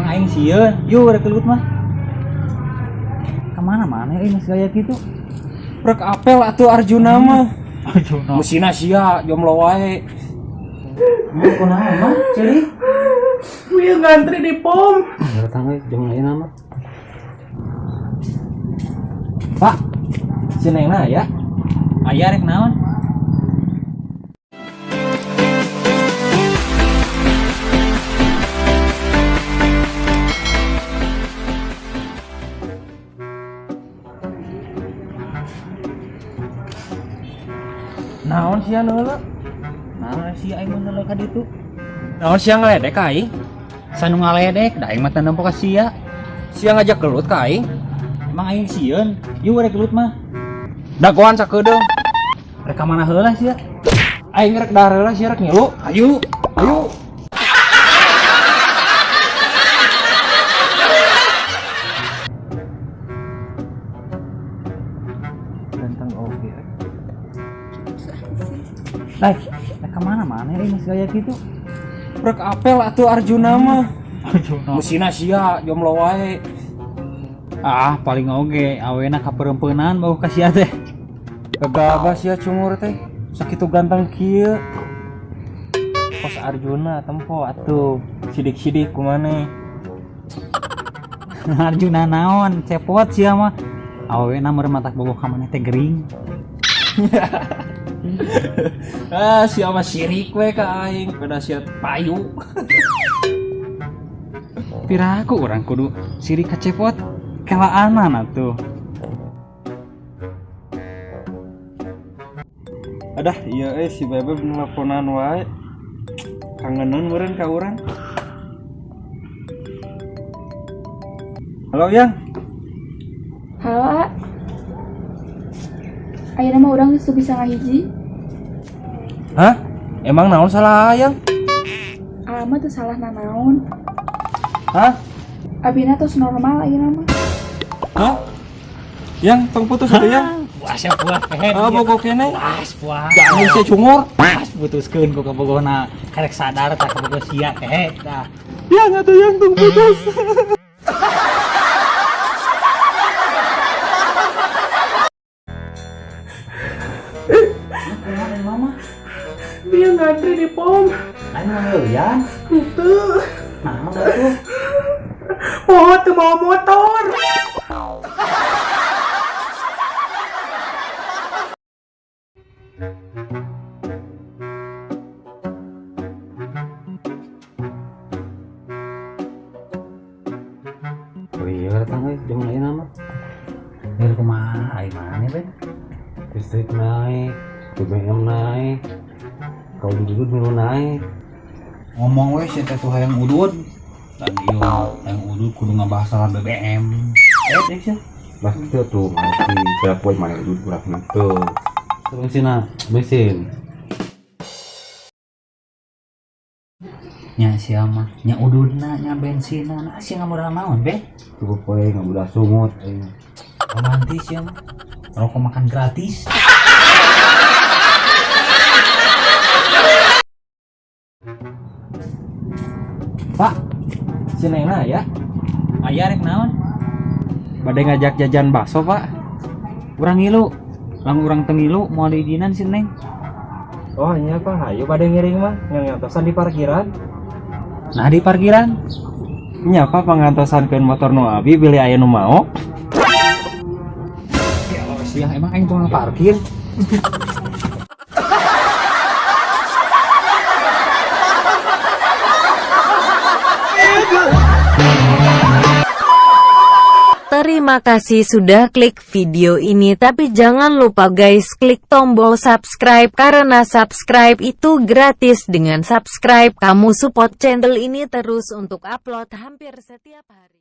Emang aing sieun, yuk rek kelut mah. Kemana-mana ini gaya gitu. Rek apel atuh Arjuna mah. Arjuna. Mesina sia jomblo wae. Mau kunaon mah, Celi? Wih ngantri di pom. Datang euy jeung ayeuna mah. Pak, si Nengna ya? Aya rek naon? Naon sia neula? Naon si aing mun neuleuh ka ditu? Naon sia ngaledek ka aing? Sanu ngaledek, da aing mah teu nempo ka sia. Sia ngajak gelut ka aing? Emang aing sieun, yuk rek kelut mah. Dagoan sakedeung. Rek ka mana heula sia? Aing rek dareula sia rek ngilu. Ayo. Ayo. Ganteng oge. Lai, rek ka mana-mana ini gaya gitu. Rek apel atuh Arjuna mah. Arjuna. Mesina sia jomblo wae. Ah, paling oge awena kapeureumpeunan bau ka sia teh. Gegabah sia cumur teh. Sakitu ganteng kieu. Kos Arjuna tempo atuh. Sidik-sidik kumaneh. Arjuna naon, cepot sia mah. Awena meureun matak bogoh ka maneh teh gering. Ah, sia mah sirik we ka aing, pada sia payu. Piraku urang kudu sirik ka cepot. Kelaanan atuh. Adah, iya si Bebe nelponan wae. Kangeneun meureun ka urang. Halo, Yang. Halo, A. Ayeuna mah urang geus teu bisa ngahiji. Hah? Emang naon salah Yang? Alamat teu salah nanaon. Hah? Abina tos normal ayeuna mah. Hah? Yang tong putus atuh Yang. Puas ya puas kehe. Ah, bogoh keneh. Puas. Gak anu sia cungur. Puas putuskeun ku ka bogohna karek sadar tak ka bogoh sia kehe tah. Yang atuh Yang tong putus. Kemarin mama, Dia ngantri di pom. anu ngeulian. Itu. Naon da tuh? Oh, tuh mau motor. Oh iya datang euy jeung ayeuna mah. Dari kumaha ai mane Ben? Listrik naik, BBM naik, kau duduk dulu naik. Ngomong we si teh tuh hayang udud. Dan ieu hayang udud kudu ngabahas soal BBM. Deuk sih. Lah itu tuh masih saya poin mana duduk kurang itu. Terus sini mesin. Nya sia mah, nya ududna, nya bensinna, nah sia ngamodal naon be? Cukup poin nggak udah sungut. Romantis ya mah. Rokok makan gratis. Pak, si Nengna ya? Aya rek naon? Bade ngajak jajan bakso, Pak. Urang ngilu. Lamun urang teu ngilu moal diizinan si Neng. Oh iya Pak, ayo bade ngiring mah, ngantosan di parkiran. Nah di parkiran. Nya Pak pangantosankeun motor nu abi beli aya nu mau. Ya Allah sia emang aing tukang parkir. Terima kasih sudah klik video ini, tapi jangan lupa guys klik tombol subscribe karena subscribe itu gratis. Dengan subscribe kamu support channel ini terus untuk upload hampir setiap hari.